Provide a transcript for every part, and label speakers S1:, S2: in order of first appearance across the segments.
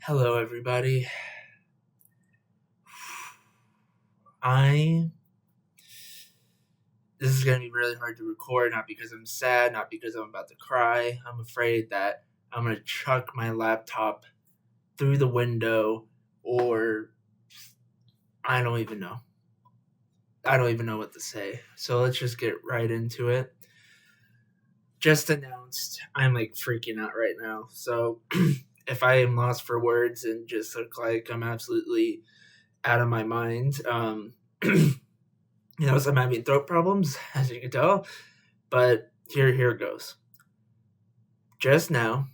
S1: Hello, everybody. I. This is going to be really hard to record, not because I'm sad, not because I'm about to cry. I'm afraid that I'm going to chuck my laptop through the window, or I don't even know. I don't even know what to say. So let's just get right into it. Just announced, I'm like freaking out right now. So if I am lost for words and just look like I'm absolutely out of my mind, so I'm having throat problems, as you can tell. But here it goes. Just now,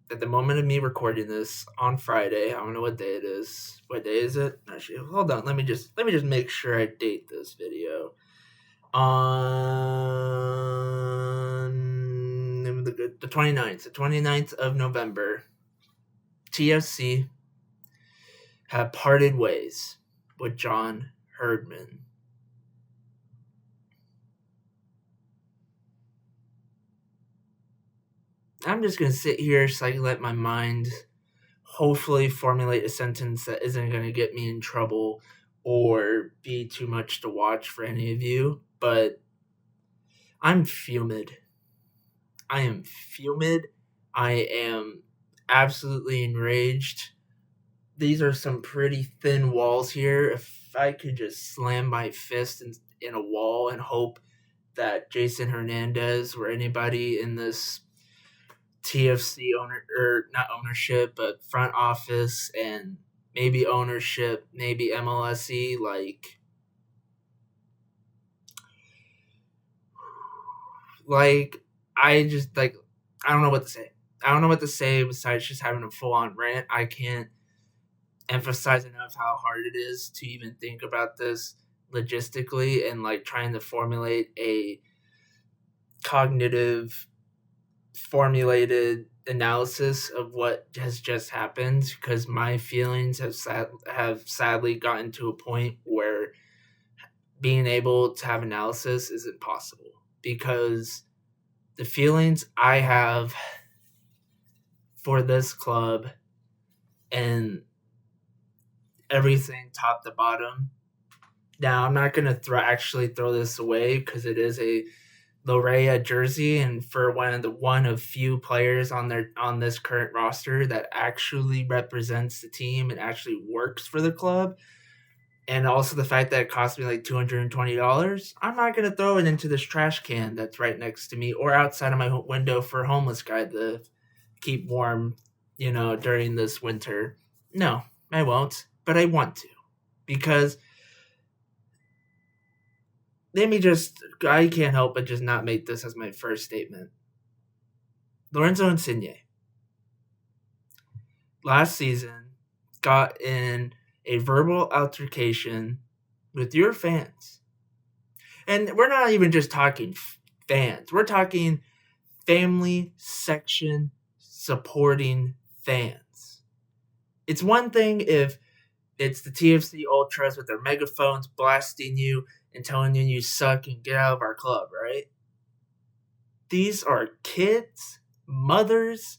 S1: at the moment of me recording this on Friday, I don't know what day it is. What day is it? Actually, hold on. Let me just make sure I date this video. On the 29th, the 29th of November, TFC have parted ways with John Herdman. I'm just going to sit here so I can let my mind hopefully formulate a sentence that isn't going to get me in trouble or be too much to watch for any of you. But I'm fumid. I am fumid. I am absolutely enraged. These are some pretty thin walls here. If I could just slam my fist in a wall and hope that Jason Hernandez or anybody in this TFC not ownership, but front office and maybe ownership, maybe MLSE, I just I don't know what to say. I don't know what to say besides just having a full on rant. I can't emphasize enough how hard it is to even think about this logistically and trying to formulate a cognitive formulated analysis of what has just happened, because my feelings have sadly gotten to a point where being able to have analysis isn't possible, because the feelings I have for this club and everything top to bottom. Now, I'm not going to actually throw this away because it is a Lorea jersey, and for one of few players on this current roster that actually represents the team and actually works for the club, and also the fact that it cost me like $220, I'm not gonna throw it into this trash can that's right next to me or outside of my window for a homeless guy to keep warm, during this winter. No, I won't, but I want to, because I can't help but just not make this as my first statement. Lorenzo Insigne last season got in a verbal altercation with your fans. And we're not even just talking fans. We're talking family section supporting fans. It's one thing if it's the TFC Ultras with their megaphones blasting you and telling you suck and get out of our club, right? These are kids, mothers,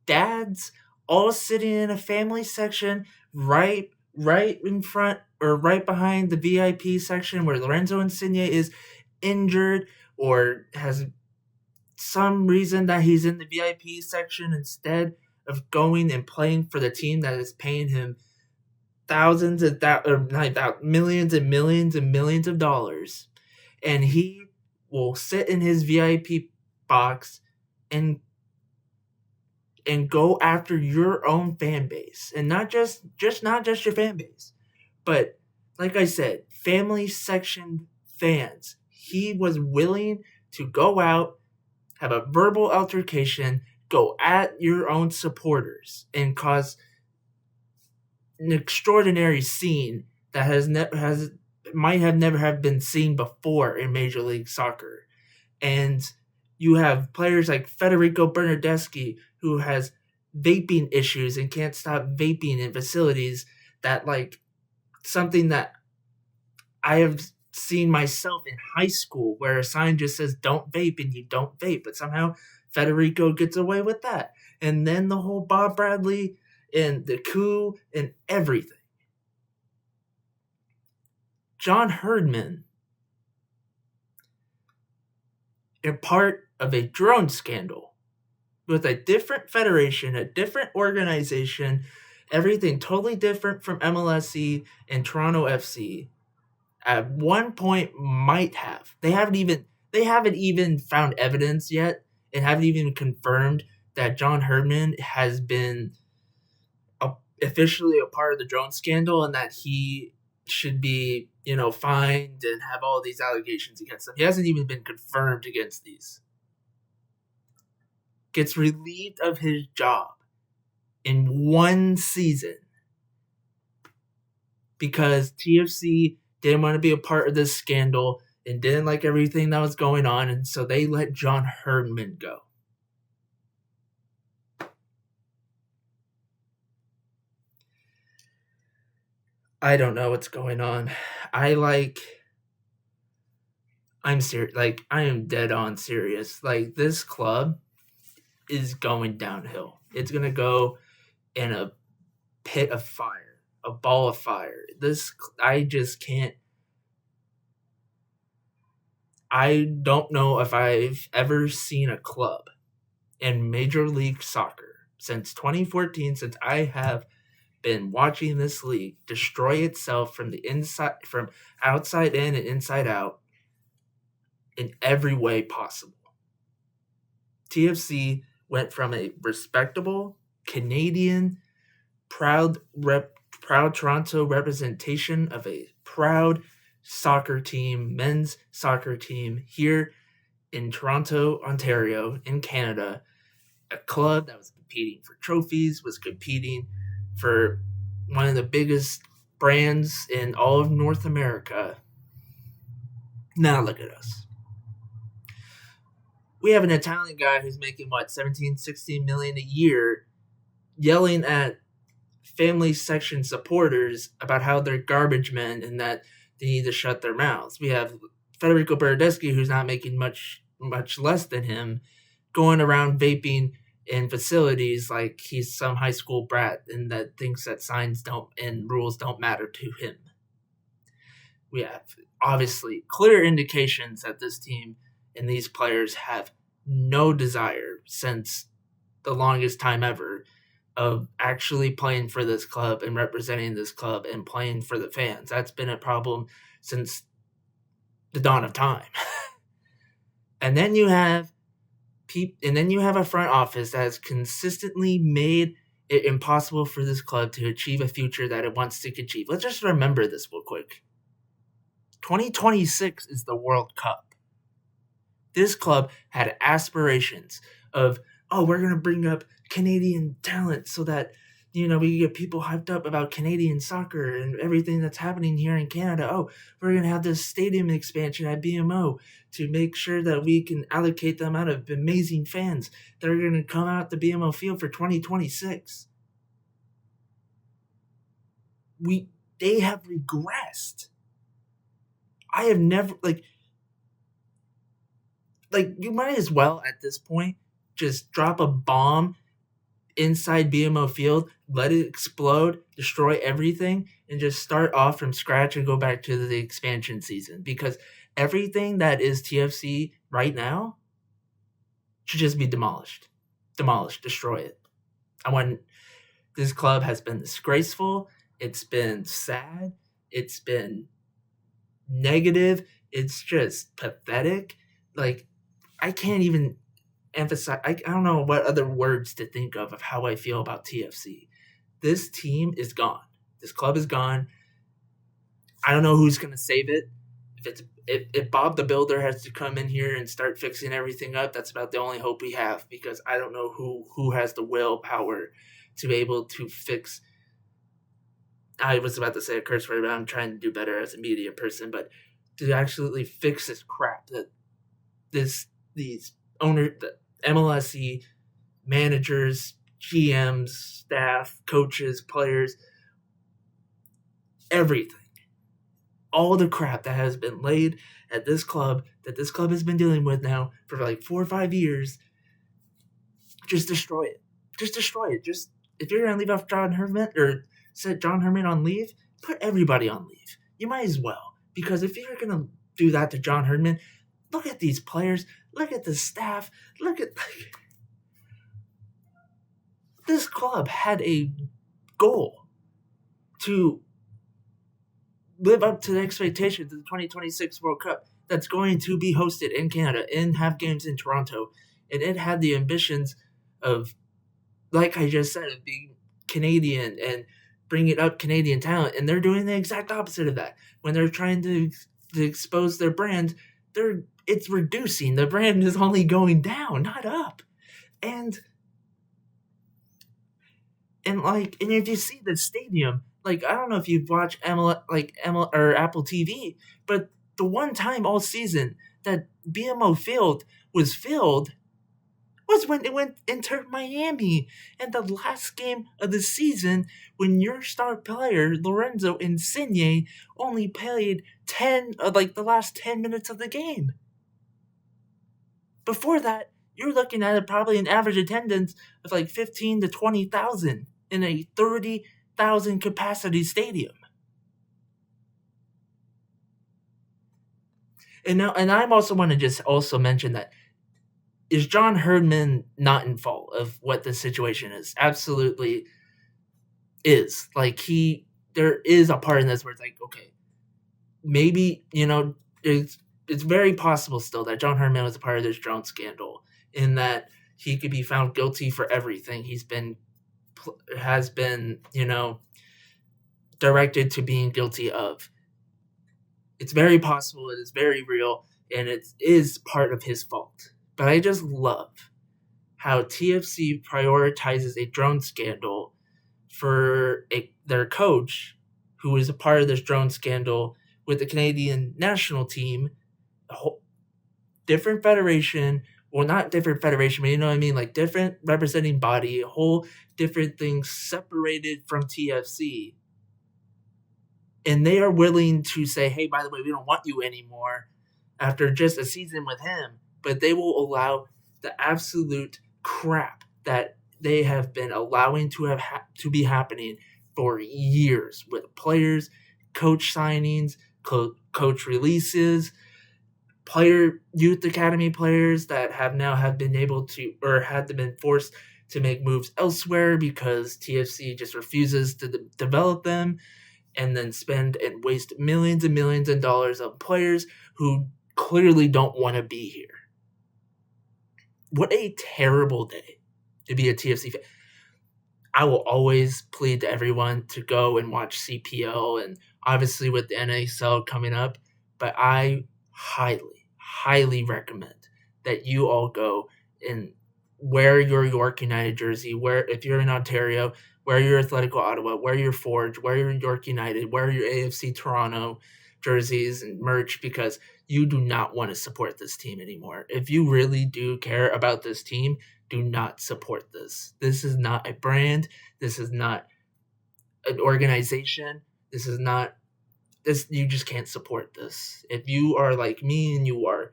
S1: dads, all sitting in a family section right in front or right behind the VIP section where Lorenzo Insigne is injured or has some reason that he's in the VIP section instead of going and playing for the team that is paying him thousands of millions and millions and millions of dollars, and he will sit in his VIP box and go after your own fan base, and not just your fan base, but like I said, family section fans. He was willing to go out, have a verbal altercation, go at your own supporters, and cause an extraordinary scene that might have never have been seen before in Major League Soccer. And you have players like Federico Bernardeschi, who has vaping issues and can't stop vaping in facilities, that something that I have seen myself in high school, where a sign just says don't vape and you don't vape, but somehow Federico gets away with that. And then the whole Bob Bradley and the coup and everything. John Herdman, a part of a drone scandal with a different federation, a different organization, everything totally different from MLSC and Toronto FC. At one point, might have. They haven't even found evidence yet, and haven't even confirmed that John Herdman has been officially a part of the drone scandal and that he should be, fined and have all these allegations against him. He hasn't even been confirmed against these. Gets relieved of his job in one season because TFC didn't want to be a part of this scandal and didn't like everything that was going on, and so they let John Herdman go. I don't know what's going on. I'm serious. I am dead on serious. This club is going downhill. It's going to go in a pit of fire, a ball of fire. I just can't. I don't know if I've ever seen a club in Major League Soccer since 2014, since I have been watching this league destroy itself from the inside, from outside in and inside out, in every way possible. TFC went from a respectable Canadian proud Toronto representation of a proud soccer team, men's soccer team here in Toronto, Ontario, in Canada, a club that was competing for trophies, was competing for one of the biggest brands in all of North America. Now look at us. We have an Italian guy who's making 17, 16 million a year, yelling at family section supporters about how they're garbage men and that they need to shut their mouths. We have Federico Bernardeschi, who's not making much less than him, going around vaping in facilities like he's some high school brat and that thinks that signs don't and rules don't matter to him. We have obviously clear indications that this team and these players have no desire since the longest time ever of actually playing for this club and representing this club and playing for the fans. That's been a problem since the dawn of time. And then you have a front office that has consistently made it impossible for this club to achieve a future that it wants to achieve. Let's just remember this real quick. 2026 is the World Cup. This club had aspirations of, we're going to bring up Canadian talent so that, we can get people hyped up about Canadian soccer and everything that's happening here in Canada. We're going to have this stadium expansion at BMO to make sure that we can allocate the amount of amazing fans that are going to come out the BMO field for 2026. They have regressed. I have never, you might as well at this point just drop a bomb inside BMO field, let it explode, destroy everything, and just start off from scratch and go back to the expansion season. Because everything that is TFC right now should just be demolished. Destroy it. This club has been disgraceful. It's been sad. It's been negative. It's just pathetic. I can't even emphasize. I don't know what other words to think of how I feel about TFC. This team is gone. This club is gone. I don't know who's going to save it. If Bob the Builder has to come in here and start fixing everything up, that's about the only hope we have, because I don't know who has the willpower to be able to fix. I was about to say a curse word, but I'm trying to do better as a media person, but to actually fix this crap that these owners, the MLSE managers, GMs, staff, coaches, players, everything, all the crap that has been laid at this club, that this club has been dealing with now for 4 or 5 years, just destroy it. Just destroy it. Just if you're gonna leave off John Herdman or set John Herdman on leave, put everybody on leave. You might as well, because if you're gonna do that to John Herdman, look at these players, look at the staff, look at this club had a goal to live up to the expectations of the 2026 World Cup that's going to be hosted in Canada and have games in Toronto. And it had the ambitions of, like I just said, of being Canadian and bringing up Canadian talent. And they're doing the exact opposite of that. When they're trying to expose their brand, it's reducing. The brand is only going down, not up. And if you see the stadium, like, I don't know if you've watched ML or Apple TV, but the one time all season that BMO Field was filled was when it went into Miami, and the last game of the season when your star player Lorenzo Insigne only played the last 10 minutes of the game. Before that, you're looking at probably an average attendance of like 15 to 20,000 in a 30,000 capacity stadium. And I'm also want to just also mention that, is John Herdman not in fault of what the situation is? Absolutely is. Like, there is a part in this where it's like, okay, maybe, it's very possible still that John Herdman was a part of this drone scandal, in that he could be found guilty for everything has been, directed to being guilty of. It's very possible, it is very real, and it is part of his fault. But I just love how TFC prioritizes a drone scandal for their coach, who was a part of this drone scandal with the Canadian national team, a whole different federation. Well, not different federation, but you know what I mean? Like, different representing body, a whole different thing separated from TFC. And they are willing to say, hey, by the way, we don't want you anymore after just a season with him. But they will allow the absolute crap that they have been allowing to be happening for years, with players, coach signings, coach releases, youth academy players that have been able to, or had been forced to make moves elsewhere because TFC just refuses to develop them, and then spend and waste millions and millions of dollars on players who clearly don't want to be here. What a terrible day to be a TFC fan. I will always plead to everyone to go and watch CPL, and obviously with the NASL coming up, but I highly, highly recommend that you all go and wear your York United jersey, if you're in Ontario, wear your Atletico Ottawa, wear your Forge, wear your York United, wear your AFC Toronto jerseys and merch, because you do not want to support this team anymore. If you really do care about this team, do not support this. This is not a brand. This is not an organization. This is not this. You just can't support this. If you are like me and you are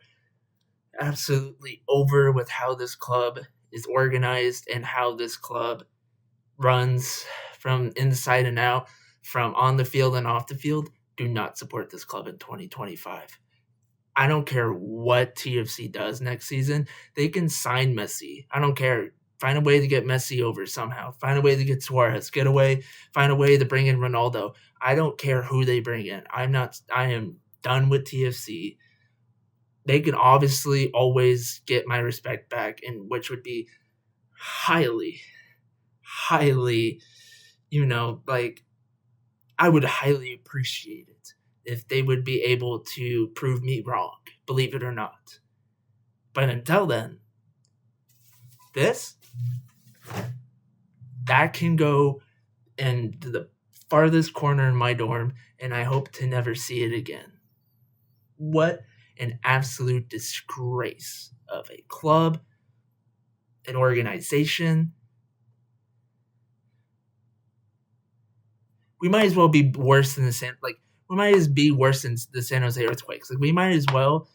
S1: absolutely over with how this club is organized and how this club runs from inside and out, from on the field and off the field, do not support this club in 2025. I don't care what TFC does next season. They can sign Messi. I don't care. Find a way to get Messi over somehow. Find a way to get Suarez. Find a way to bring in Ronaldo. I don't care who they bring in. I am done with TFC. They can obviously always get my respect back, and which would be highly, highly, I would highly appreciate it if they would be able to prove me wrong, believe it or not. But until then, that can go into the farthest corner in my dorm, and I hope to never see it again. What an absolute disgrace of a club, an organization. We might as well be worse than the San Jose Earthquakes. Like, we might as well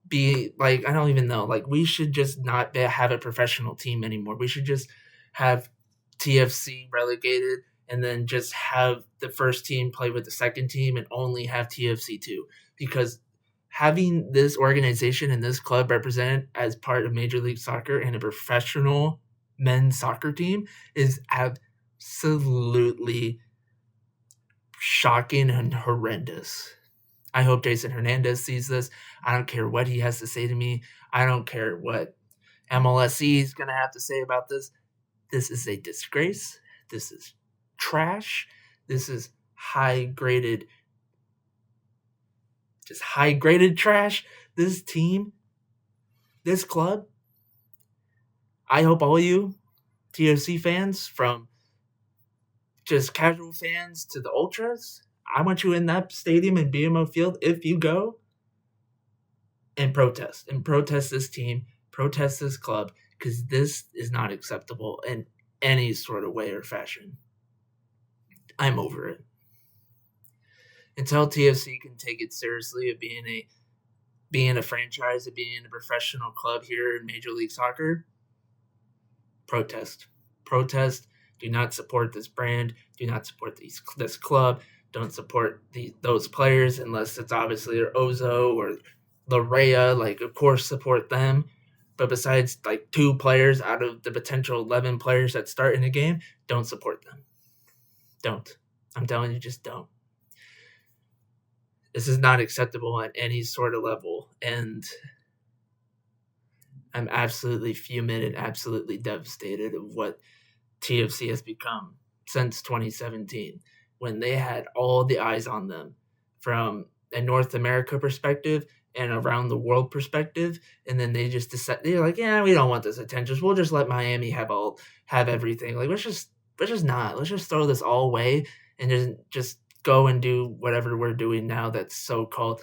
S1: be like, I don't even know. Like, we should just not have a professional team anymore. We should just have TFC relegated and then just have the first team play with the second team and only have TFC 2. Because having this organization and this club represented as part of Major League Soccer and a professional men's soccer team is absolutely shocking and horrendous. I hope Jason Hernandez sees this. I don't care what he has to say to me. I don't care what MLSE is going to have to say about this. This is a disgrace. This is trash. This is high-graded trash. This team, this club, I hope all you TFC fans, from just casual fans to the ultras, I want you in that stadium in BMO Field, if you go, and protest this team, protest this club, because this is not acceptable in any sort of way or fashion. I'm over it. Until TFC can take it seriously of being a franchise, of being a professional club here in Major League Soccer, protest. Do not support this brand. Do not support this club. Don't support those players unless it's obviously Ozo or Larea. Like, of course, support them. But besides, like, 2 players out of the potential 11 players that start in a game, don't support them. Don't. I'm telling you, just don't. This is not acceptable at any sort of level. And I'm absolutely fuming and absolutely devastated of what TFC has become since 2017, when they had all the eyes on them from a North America perspective and around the world perspective, and then they just decide, they're like, yeah, we don't want this attention. We'll just let Miami have everything. Like, let's just throw this all away and just go and do whatever we're doing now that's so-called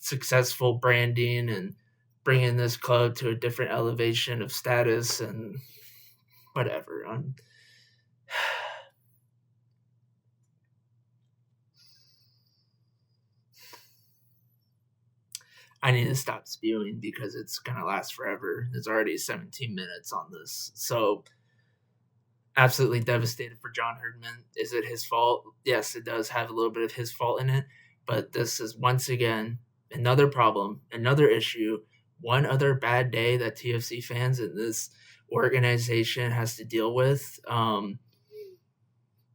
S1: successful branding and bringing this club to a different elevation of status and whatever. I need to stop spewing because it's going to last forever. There's already 17 minutes on this. So, absolutely devastated for John Herdman. Is it his fault? Yes, it does have a little bit of his fault in it. But this is, once again, another problem, another issue, one other bad day that TFC fans and this organization has to deal with.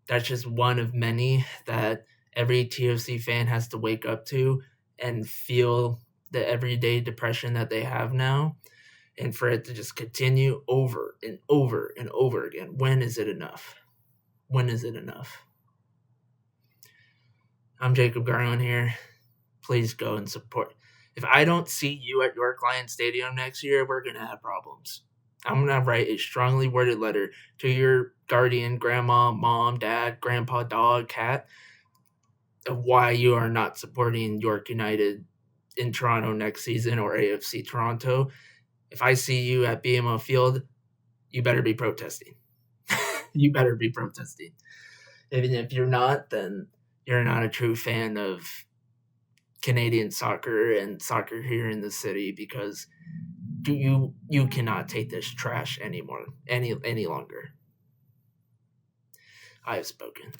S1: That's just one of many that every TFC fan has to wake up to and feel the everyday depression that they have now, and for it to just continue over and over and over again. When is it enough? When is it enough? I'm Jacob Garland here. Please go and support. If I don't see you at York Lions Stadium next year, we're going to have problems. I'm going to write a strongly worded letter to your guardian, grandma, mom, dad, grandpa, dog, cat, of why you are not supporting York United in Toronto next season, or AFC Toronto. If I see you at BMO Field, you better be protesting. You better be protesting. Even if you're not, then you're not a true fan of Canadian soccer and soccer here in the city, because you cannot take this trash anymore, any longer. I have spoken.